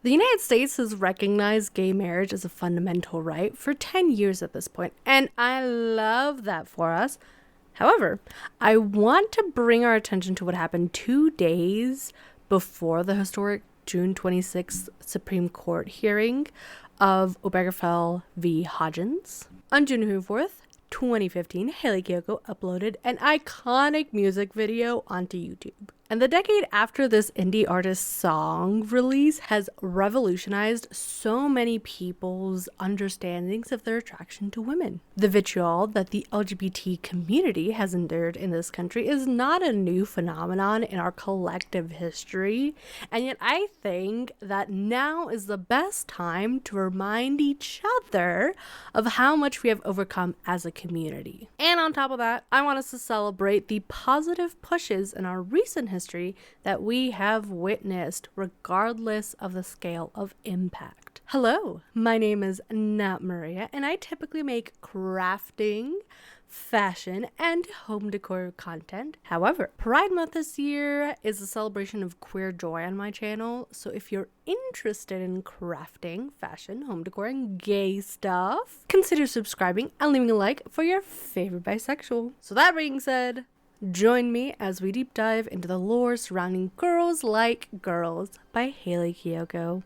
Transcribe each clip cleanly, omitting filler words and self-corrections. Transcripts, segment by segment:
The United States has recognized gay marriage as a fundamental right for 10 years at this point, and I love that for us. However, I want to bring our attention to what happened 2 days before the historic June 26th Supreme Court hearing of Obergefell v. Hodgins. On June 4th, 2015, Hayley Kiyoko uploaded an iconic music video onto YouTube. And the decade after this indie artist's song release has revolutionized so many people's understandings of their attraction to women. The vitriol that the LGBT community has endured in this country is not a new phenomenon in our collective history, and yet I think that now is the best time to remind each other of how much we have overcome as a community. And on top of that, I want us to celebrate the positive pushes in our recent history that we have witnessed, regardless of the scale of impact. Hello, my name is Nat Maria, and I typically make crafting, fashion, and home decor content. However, Pride Month this year is a celebration of queer joy on my channel, so if you're interested in crafting, fashion, home decor, and gay stuff, consider subscribing and leaving a like for your favorite bisexual. So that being said, join me as we deep dive into the lore surrounding Girls Like Girls by Hayley Kiyoko.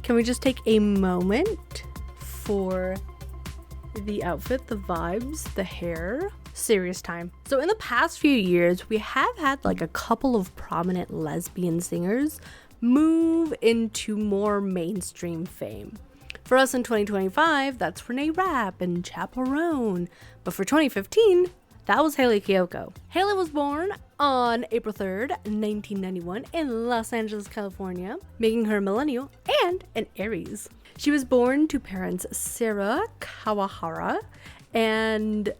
Can we just take a moment for the outfit, the vibes, the hair? Serious time. So in the past few years, we have had like a couple of prominent lesbian singers move into more mainstream fame. For us in 2025, that's Renee Rapp and Chaperone. But for 2015, that was Hayley Kiyoko. Hayley was born on April 3rd, 1991 in Los Angeles, California, making her a millennial and an Aries. She was born to parents Sarah Kawahara and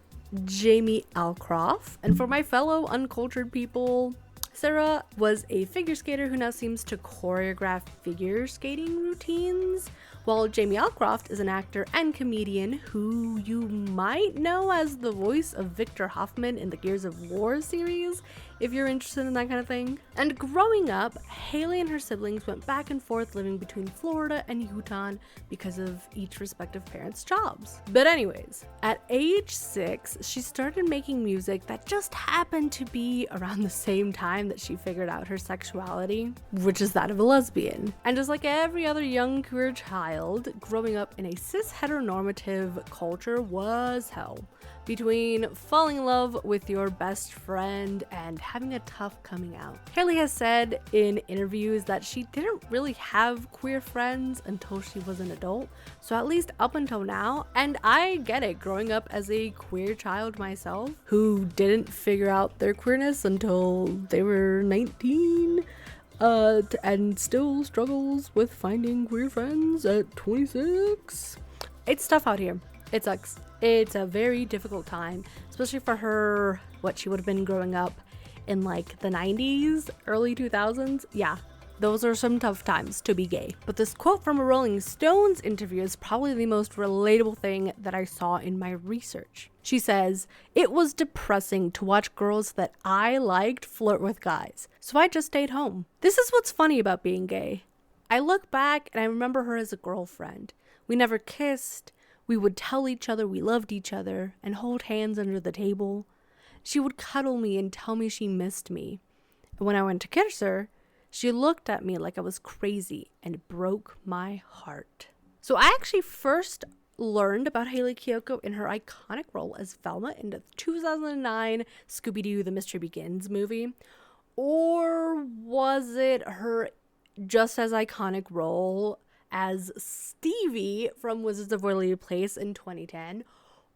Jamie Alcroft. And for my fellow uncultured people, Sarah was a figure skater who now seems to choreograph figure skating routines, while Jamie Alcroft is an actor and comedian who you might know as the voice of Victor Hoffman in the Gears of War series, if you're interested in that kind of thing. And growing up, Hayley and her siblings went back and forth living between Florida and Utah because of each respective parents' jobs. But anyways, at age 6, she started making music that just happened to be around the same time that she figured out her sexuality, which is that of a lesbian. And just like every other young queer child, growing up in a cis heteronormative culture was hell. Between falling in love with your best friend and having a tough coming out. Hayley has said in interviews that she didn't really have queer friends until she was an adult, so at least up until now, and I get it, growing up as a queer child myself who didn't figure out their queerness until they were 19, and still struggles with finding queer friends at 26. It's tough out here. It sucks. It's a very difficult time, especially for her, what she would have been growing up in like the 90s, early 2000s. Yeah, those are some tough times to be gay. But this quote from a Rolling Stones interview is probably the most relatable thing that I saw in my research. She says, "It was depressing to watch girls that I liked flirt with guys, so I just stayed home." This is what's funny about being gay. I look back and I remember her as a girlfriend. We never kissed. We would tell each other we loved each other and hold hands under the table. She would cuddle me and tell me she missed me. And when I went to kiss her, she looked at me like I was crazy and it broke my heart. So I actually first learned about Hayley Kiyoko in her iconic role as Velma in the 2009 Scooby-Doo The Mystery Begins movie. Or was it her just as iconic role as Stevie from Wizards of Waverly Place in 2010?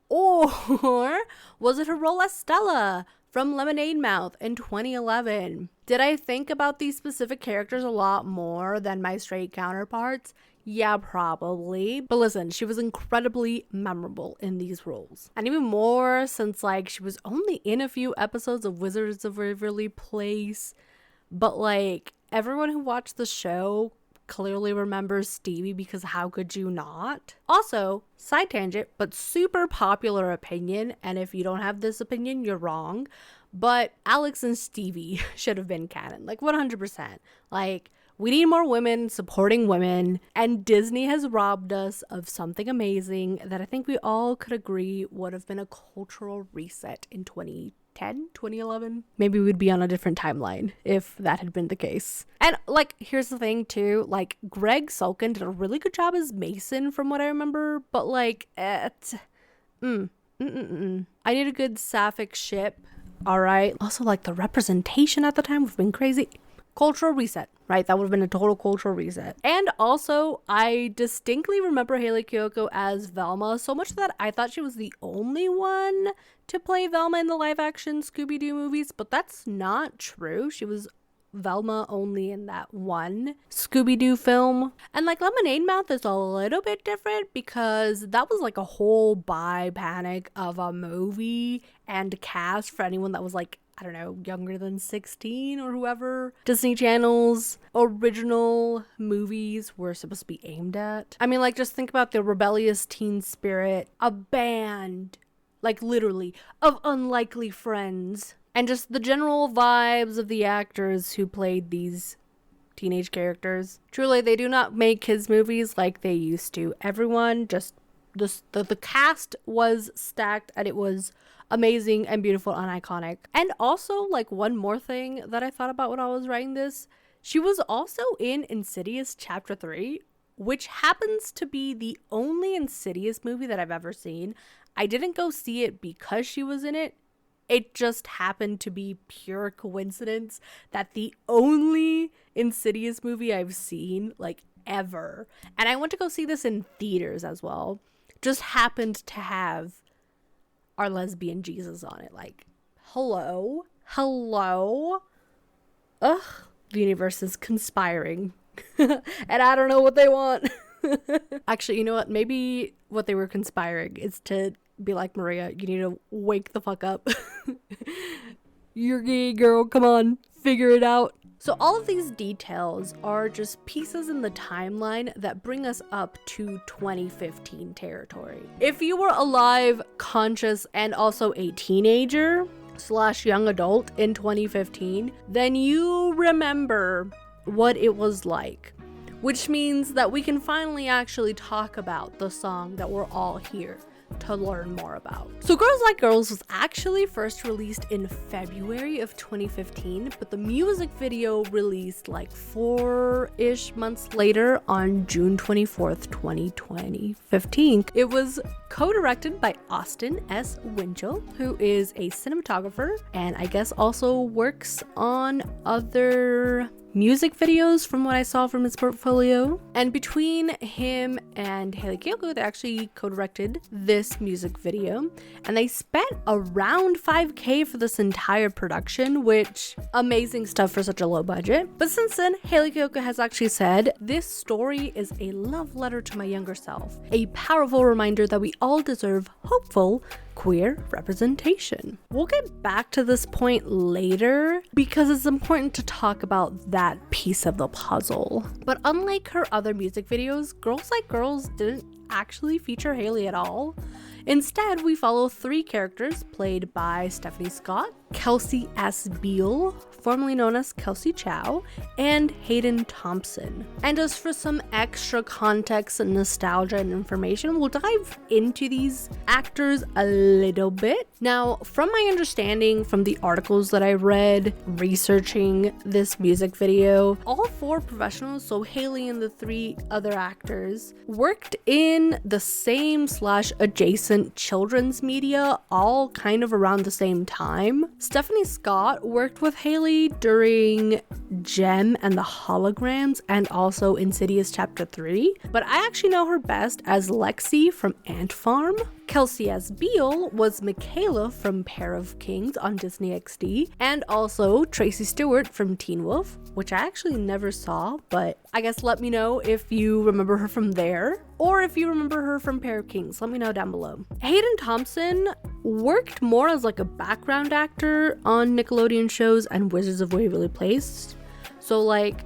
Or was it her role as Stella from Lemonade Mouth in 2011? Did I think about these specific characters a lot more than my straight counterparts? Yeah, probably. But listen, she was incredibly memorable in these roles. And even more since like she was only in a few episodes of Wizards of Waverly Place. But like everyone who watched the show clearly remembers Stevie, because how could you not? Also, side tangent, but super popular opinion, and if you don't have this opinion, you're wrong, but Alex and Stevie should have been canon, like 100%. Like, we need more women supporting women, and Disney has robbed us of something amazing that I think we all could agree would have been a cultural reset in 2010, 2011. Maybe we'd be on a different timeline if that had been the case. And like, here's the thing too, like Greg Sulkin did a really good job as Mason from what I remember, but like, I need a good sapphic ship. All right. Also, like, the representation at the time would have been crazy. Cultural reset, right? That would have been a total cultural reset. And also, I distinctly remember Hayley Kiyoko as Velma, so much that I thought she was the only one to play Velma in the live-action Scooby-Doo movies, but that's not true. She was Velma only in that one Scooby-Doo film. And like Lemonade Mouth is a little bit different because that was like a whole panic of a movie and cast for anyone that was like, I don't know, younger than 16 or whoever Disney Channel's original movies were supposed to be aimed at. I mean, like, just think about the rebellious teen spirit, a band, like literally, of unlikely friends, and just the general vibes of the actors who played these teenage characters. Truly, they do not make kids movies like they used to. Everyone just, the cast was stacked, and it was amazing and beautiful and iconic. And also, like, one more thing that I thought about when I was writing this, she was also in Insidious Chapter 3, which happens to be the only Insidious movie that I've ever seen. I didn't go see it because she was in it. It just happened to be pure coincidence that the only Insidious movie I've seen, like, ever, and I went to go see this in theaters as well, just happened to have our lesbian Jesus on it. Like, hello. Ugh, the universe is conspiring. And I don't know what they want. Actually, you know what? Maybe what they were conspiring is to be like, Maria, you need to wake the fuck up. You're gay, girl. Come on. Figure it out. So all of these details are just pieces in the timeline that bring us up to 2015 territory. If you were alive, conscious, and also a teenager / young adult in 2015, then you remember what it was like, which means that we can finally actually talk about the song that we're all here to learn more about. So Girls Like Girls was actually first released in February of 2015, but the music video released like 4-ish months later on June 24th, 2015. It was co-directed by Austin S. Winchell, who is a cinematographer and I guess also works on other music videos from what I saw from his portfolio. And between him and Hayley Kiyoko, they actually co-directed this music video, and they spent around $5,000 for this entire production, which amazing stuff for such a low budget. But since then, Hayley Kiyoko has actually said, "This story is a love letter to my younger self, a powerful reminder that we all deserve hopeful queer representation." We'll get back to this point later because it's important to talk about that piece of the puzzle. But unlike her other music videos, Girls Like Girls didn't actually feature Hayley at all. Instead, we follow 3 characters played by Stephanie Scott, Kelsey S. Beale, formerly known as Kelsey Chow, and Hayden Thompson. And just for some extra context and nostalgia and information, we'll dive into these actors a little bit. Now, from my understanding from the articles that I read researching this music video, all 4 professionals, so Hayley and the 3 other actors, worked in the same / adjacent children's media all kind of around the same time. Stephanie Scott worked with Hayley during Gem and the Holograms and also Insidious Chapter 3, but I actually know her best as Lexi from Ant Farm. Kelsey S. Beale was Michaela from Pair of Kings on Disney XD, and also Tracy Stewart from Teen Wolf, which I actually never saw, but I guess let me know if you remember her from there, or if you remember her from Pair of Kings. Let me know down below. Hayden Thompson worked more as like a background actor on Nickelodeon shows and Wizards of Waverly Place, so like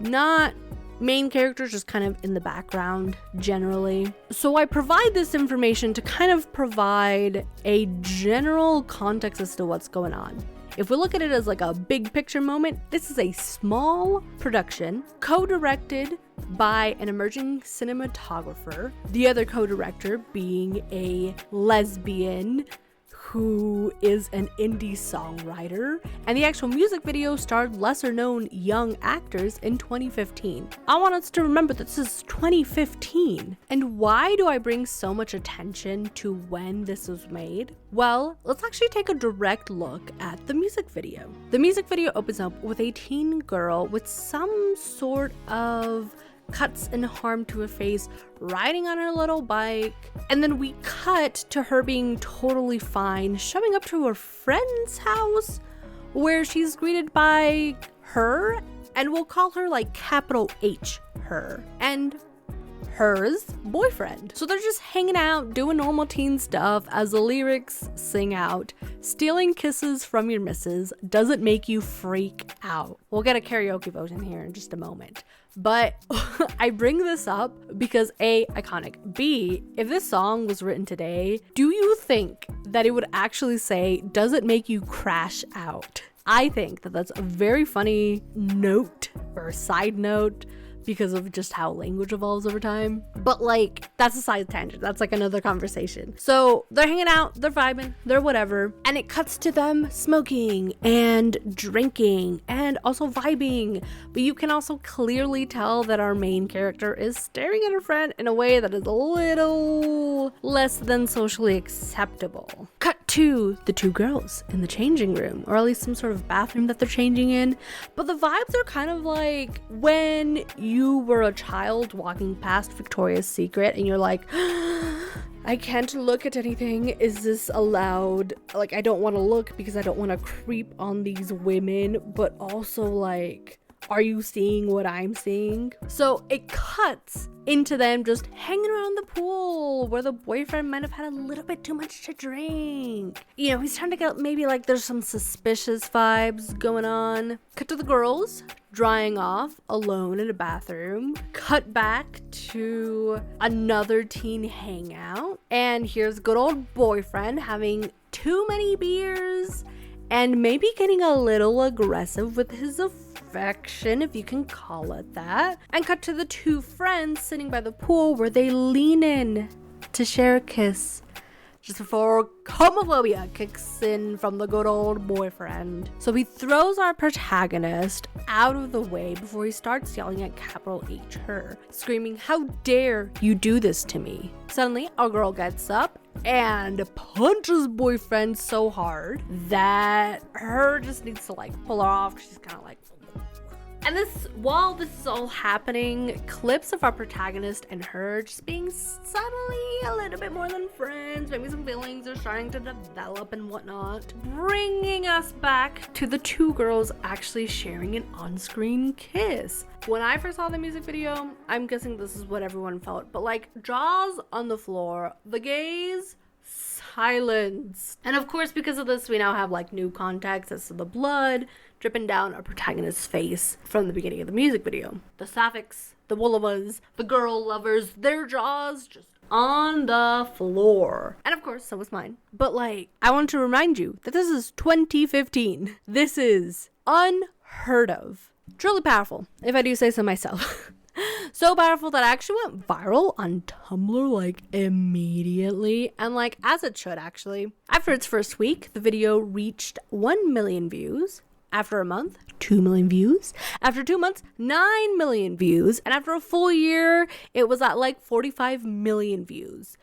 not main characters, just kind of in the background generally. So I provide this information to kind of provide a general context as to what's going on. if we look at it as like a big picture moment, this is a small production co-directed by an emerging cinematographer, the other co-director being a lesbian who is an indie songwriter, and the actual music video starred lesser known young actors in 2015. I want us to remember that this is 2015. And why do I bring so much attention to when this was made? Well, let's actually take a direct look at the music video. The music video opens up with a teen girl with some sort of cuts and harm to her face, riding on her little bike, and then we cut to her being totally fine, showing up to her friend's house where she's greeted by her, and we'll call her like capital H, her, and hers boyfriend. So they're just hanging out, doing normal teen stuff as the lyrics sing out, stealing kisses from your missus doesn't make you freak out. We'll get a karaoke version here in just a moment. But I bring this up because A, iconic. B, if this song was written today, do you think that it would actually say, does it make you crash out? I think that that's a very funny note or side note because of just how language evolves over time. But like, that's a side tangent. That's like another conversation. So they're hanging out, they're vibing, they're whatever. And it cuts to them smoking and drinking and also vibing. But you can also clearly tell that our main character is staring at her friend in a way that is a little less than socially acceptable. Cut to the two girls in the changing room, or at least some sort of bathroom that they're changing in. But the vibes are kind of like when you were a child walking past Victoria's Secret and you're like, I can't look at anything. Is this allowed? Like, I don't want to look because I don't want to creep on these women, but also like, are you seeing what I'm seeing? So it cuts into them just hanging around the pool where the boyfriend might have had a little bit too much to drink. You know, he's trying to get maybe like there's some suspicious vibes going on. Cut to the girls drying off alone in a bathroom. Cut back to another teen hangout. And here's good old boyfriend having too many beers and maybe getting a little aggressive with his affection, if you can call it that. And cut to the two friends sitting by the pool where they lean in to share a kiss just before homophobia kicks in from the good old boyfriend. So he throws our protagonist out of the way before he starts yelling at capital H, her, screaming, "How dare you do this to me?" Suddenly, our girl gets up and punches boyfriend so hard that her just needs to like pull her off. She's kind of like, and this, while this is all happening, clips of our protagonist and her just being subtly a little bit more than friends, maybe some feelings are starting to develop and whatnot, bringing us back to the two girls actually sharing an on-screen kiss. When I first saw the music video, I'm guessing this is what everyone felt, but like jaws on the floor, the gaze silence. And of course, because of this, we now have like new context as to the blood dripping down our protagonist's face from the beginning of the music video. The Sapphics, the Woolivas, the girl lovers, their jaws just on the floor. And of course, so was mine. But like, I want to remind you that this is 2015. This is unheard of. Truly powerful, if I do say so myself. So powerful that I actually went viral on Tumblr like immediately, and like as it should actually. After its first week, the video reached 1 million views. After a month, 2 million views. After 2 months, 9 million views. And after a full year, it was at like 45 million views.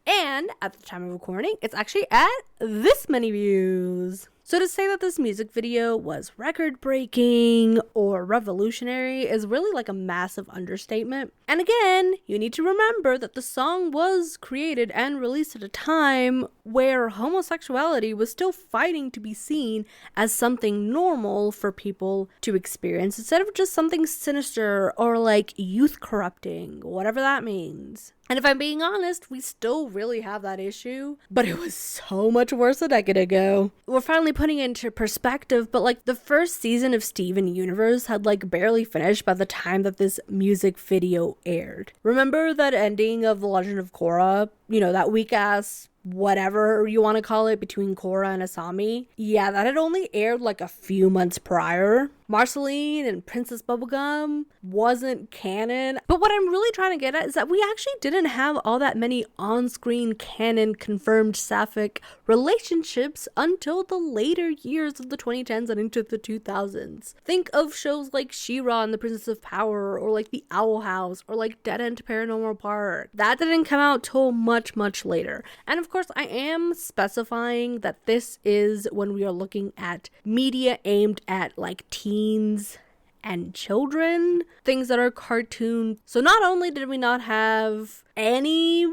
And at the time of recording, it's actually at this many views. So to say that this music video was record-breaking or revolutionary is really like a massive understatement. And again, you need to remember that the song was created and released at a time where homosexuality was still fighting to be seen as something normal for people to experience instead of just something sinister or like youth corrupting, whatever that means. And if I'm being honest, we still really have that issue, but it was so much worse a decade ago. We're finally putting it into perspective, but like the first season of Steven Universe had like barely finished by the time that this music video aired. Remember that ending of The Legend of Korra? You know, that weak ass whatever you want to call it, between Korra and Asami, yeah, that had only aired like a few months prior. Marceline and Princess Bubblegum wasn't canon. But what I'm really trying to get at is that we actually didn't have all that many on-screen canon confirmed sapphic relationships until the later years of the 2010s and into the 2000s. Think of shows like She-Ra and the Princess of Power, or like The Owl House, or like Dead End Paranormal Park. That didn't come out till much, much later. And of course, I am specifying that this is when we are looking at media aimed at like teens and children, things that are cartoon. So not only did we not have any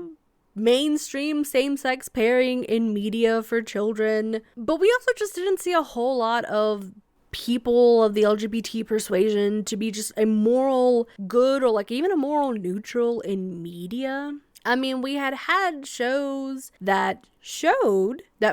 mainstream same-sex pairing in media for children, but we also just didn't see a whole lot of people of the LGBT persuasion to be just a moral good, or like even a moral neutral in media. I mean, we had shows that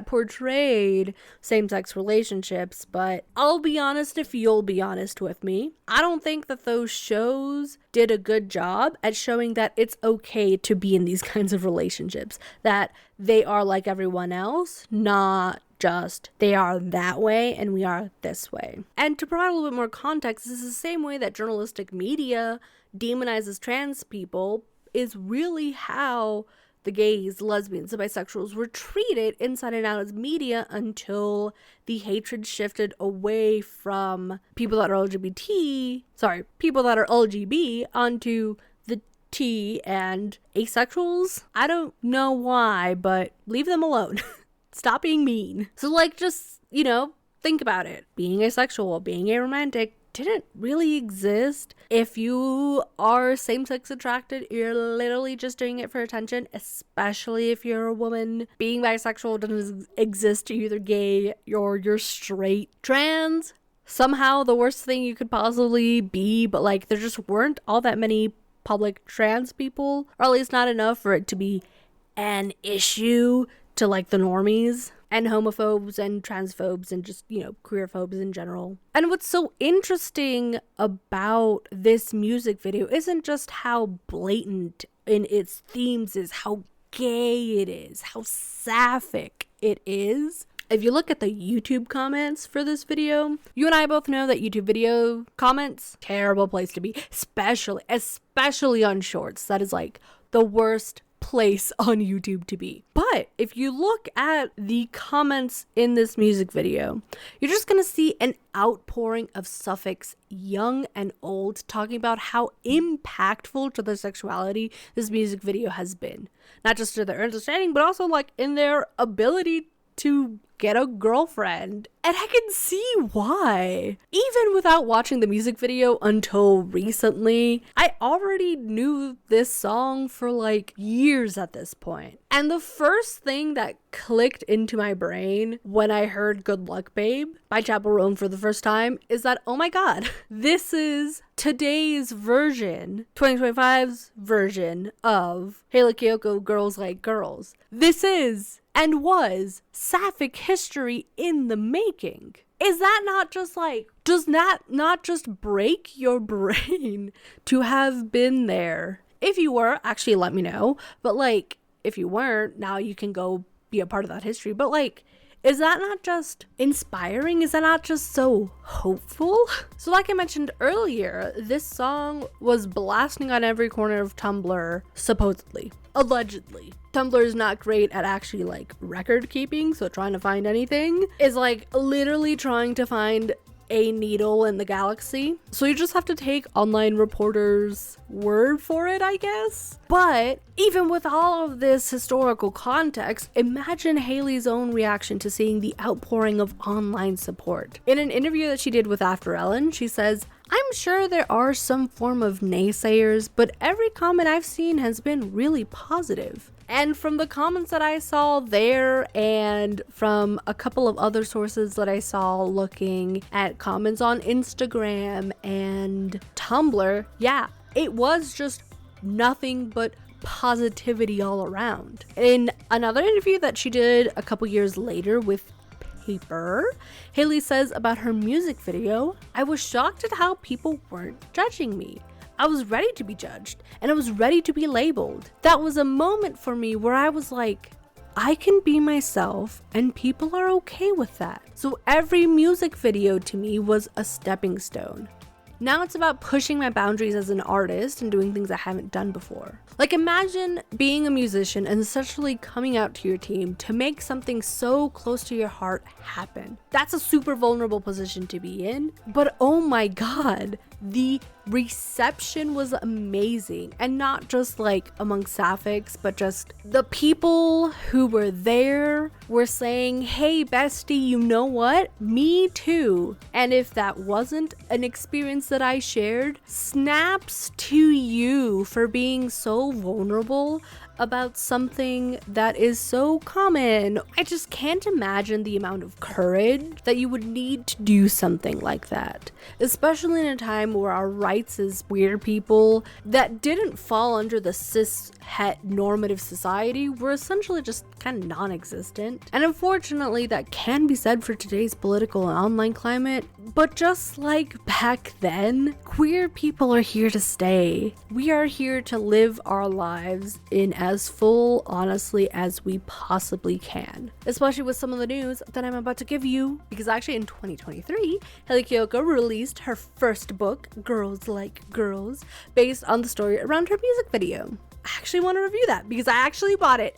portrayed same-sex relationships, but I'll be honest if you'll be honest with me, I don't think that those shows did a good job at showing that it's okay to be in these kinds of relationships, that they are like everyone else, not just they are that way and we are this way. And to provide a little bit more context, this is the same way that journalistic media demonizes trans people, is really how the gays, lesbians, and bisexuals were treated inside and out as media until the hatred shifted away from people that are LGBT onto the T and asexuals. I don't know why, but leave them alone. Stop being mean. So like, just, think about it. Being asexual, being aromantic didn't really exist. If you are same-sex attracted, you're literally just doing it for attention, especially if you're a woman. Being bisexual doesn't exist. You're either gay or you're straight. Trans, somehow the worst thing you could possibly be, but like there just weren't all that many public trans people, or at least not enough for it to be an issue to like the normies and homophobes and transphobes and just, queerphobes in general. And what's so interesting about this music video isn't just how blatant in its themes is, how gay it is, how sapphic it is. If you look at the YouTube comments for this video, you and I both know that YouTube video comments, terrible place to be, especially on shorts. That is like the worst place on YouTube to be. But if you look at the comments in this music video, you're just gonna see an outpouring of Suffolk's young and old talking about how impactful to their sexuality this music video has been. Not just to their understanding, but also like in their ability to get a girlfriend. And I can see why. Even without watching the music video until recently, I already knew this song for like years at this point. And the first thing that clicked into my brain when I heard Good Luck Babe by Chappell Roan for the first time is that, oh my god, this is today's version, 2025's version of Hayley Kiyoko Girls Like Girls. This is and was sapphic history in the making. Is that not just like, does that not just break your brain to have been there? If you were, actually let me know. But like, if you weren't, now you can go be a part of that history. But like, is that not just inspiring? Is that not just so hopeful? So like I mentioned earlier, this song was blasting on every corner of Tumblr, supposedly. Allegedly. Tumblr is not great at actually like record keeping, so trying to find anything is like literally trying to find a needle in the galaxy. So you just have to take online reporters' word for it, I guess. But even with all of this historical context, imagine Hayley's own reaction to seeing the outpouring of online support. In an interview that she did with After Ellen, she says, "I'm sure there are some form of naysayers, but every comment I've seen has been really positive." And from the comments that I saw there and from a couple of other sources that I saw looking at comments on Instagram and Tumblr, yeah, it was just nothing but positivity all around. In another interview that she did a couple years later with Paper, Hayley says about her music video, "I was shocked at how people weren't judging me. I was ready to be judged, and I was ready to be labeled. That was a moment for me where I was like, I can be myself and people are okay with that. So every music video to me was a stepping stone. Now it's about pushing my boundaries as an artist and doing things I haven't done before. Like, imagine being a musician and essentially coming out to your team to make something so close to your heart happen. That's a super vulnerable position to be in, but oh my god, the reception was amazing. And not just like among Sapphics, but just the people who were there were saying, hey bestie, you know what? Me too. And if that wasn't an experience that I shared, snaps to you for being so vulnerable about something that is so common. I just can't imagine the amount of courage that you would need to do something like that, especially in a time where our rights as queer people that didn't fall under the cis-het normative society were essentially just kind of non-existent. And unfortunately, that can be said for today's political and online climate, but just like back then, queer people are here to stay. We are here to live our lives in as full honestly as we possibly can, especially with some of the news that I'm about to give you, because actually in 2023, Hayley Kiyoko released her first book, Girls Like Girls, based on the story around her music video. I actually want to review that because I actually bought it.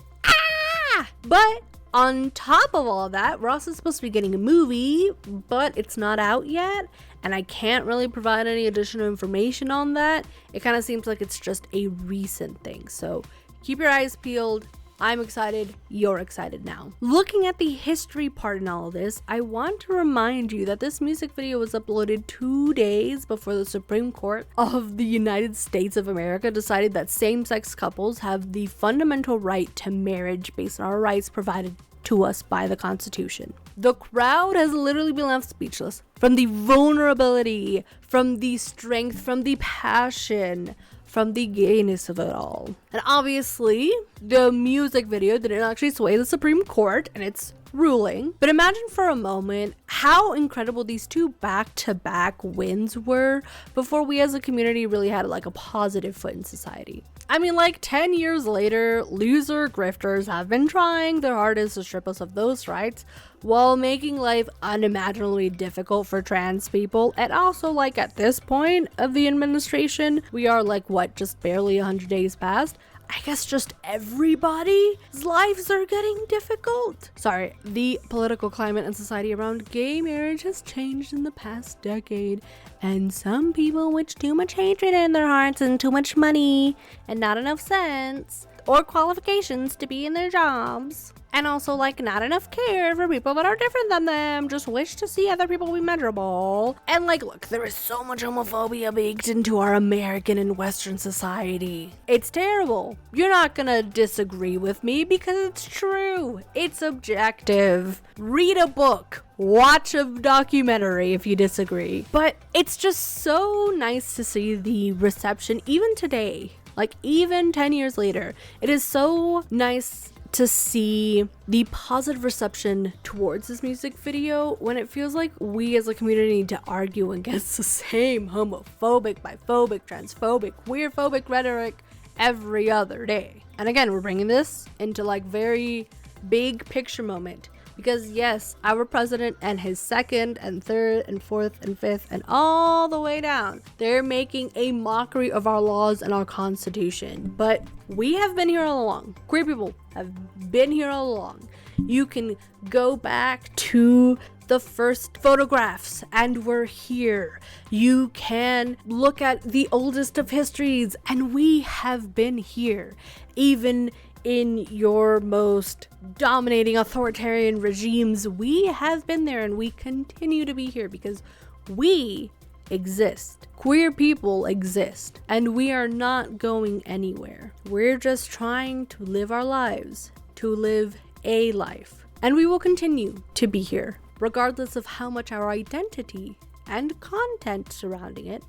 But on top of all that, we're also supposed to be getting a movie, but it's not out yet, and I can't really provide any additional information on that. It kind of seems like it's just a recent thing, so keep your eyes peeled. I'm excited, you're excited now. Looking at the history part in all of this, I want to remind you that this music video was uploaded 2 days before the Supreme Court of the United States of America decided that same-sex couples have the fundamental right to marriage based on our rights provided to us by the Constitution. The crowd has literally been left speechless from the vulnerability, from the strength, from the passion, from the gayness of it all. And obviously, the music video didn't actually sway the Supreme Court and its ruling. But imagine for a moment how incredible these two back-to-back wins were before we as a community really had like a positive foot in society. I mean, like 10 years later, loser grifters have been trying their hardest to strip us of those rights while making life unimaginably difficult for trans people. And also, like, at this point of the administration, we are like, what, just barely 100 days past? I guess just everybody's lives are getting difficult. Sorry, the political climate and society around gay marriage has changed in the past decade, and some people with too much hatred in their hearts and too much money and not enough sense or qualifications to be in their jobs, and also like not enough care for people that are different than them, just wish to see other people be miserable. And like, look, there is so much homophobia baked into our American and Western society. It's terrible. You're not gonna disagree with me because it's true. It's objective. Read a book. Watch a documentary if you disagree. But it's just so nice to see the reception even today. Like, even 10 years later, it is so nice to see the positive reception towards this music video when it feels like we as a community need to argue against the same homophobic, biphobic, transphobic, queerphobic rhetoric every other day. And again, we're bringing this into like very big picture moment. Because yes, our president and his second and third and fourth and fifth and all the way down, they're making a mockery of our laws and our Constitution. But we have been here all along. Queer people have been here all along. You can go back to the first photographs and we're here. You can look at the oldest of histories and we have been here. Even in your most dominating authoritarian regimes, we have been there and we continue to be here because we exist. Queer people exist and we are not going anywhere. We're just trying to live our lives, to live a life. And we will continue to be here, regardless of how much our identity and content surrounding it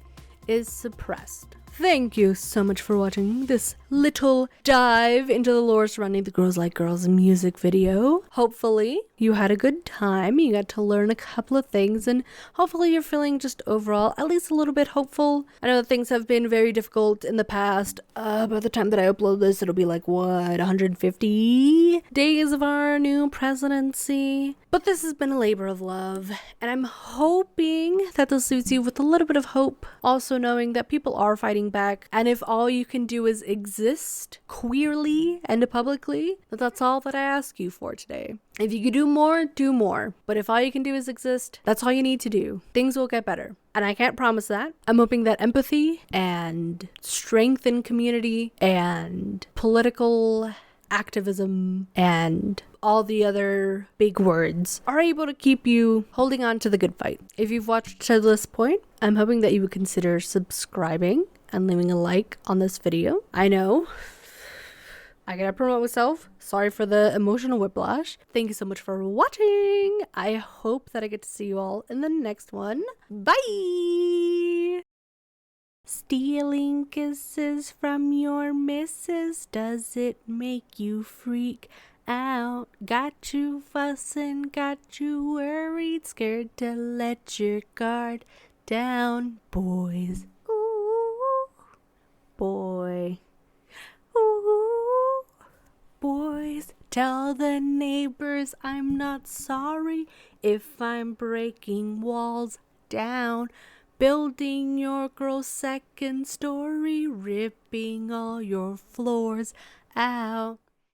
is suppressed. thank you so much for watching this little dive into the lore surrounding the Girls Like Girls music video. Hopefully you had a good time, you got to learn a couple of things, and hopefully you're feeling just overall at least a little bit hopeful. I know that things have been very difficult in the past. By the time that I upload this, it'll be like, what, 150 days of our new presidency? But this has been a labor of love, and I'm hoping that this leaves you with a little bit of hope, also knowing that people are fighting back, and if all you can do is exist queerly and publicly, that's all that I ask you for today. If you could do more, do more. But if all you can do is exist, that's all you need to do. Things will get better. And I can't promise that. I'm hoping that empathy and strength in community and political activism and all the other big words are able to keep you holding on to the good fight. If you've watched to this point, I'm hoping that you would consider subscribing and leaving a like on this video. I know I gotta promote myself. Sorry for the emotional whiplash. Thank you so much for watching. I hope that I get to see you all in the next one. Bye! Stealing kisses from your missus, does it make you freak out? Got you fussing, got you worried, scared to let your guard down. Boys, ooh, boy, ooh, boys, tell the neighbors I'm not sorry if I'm breaking walls down. Building your girl's second story, ripping all your floors out.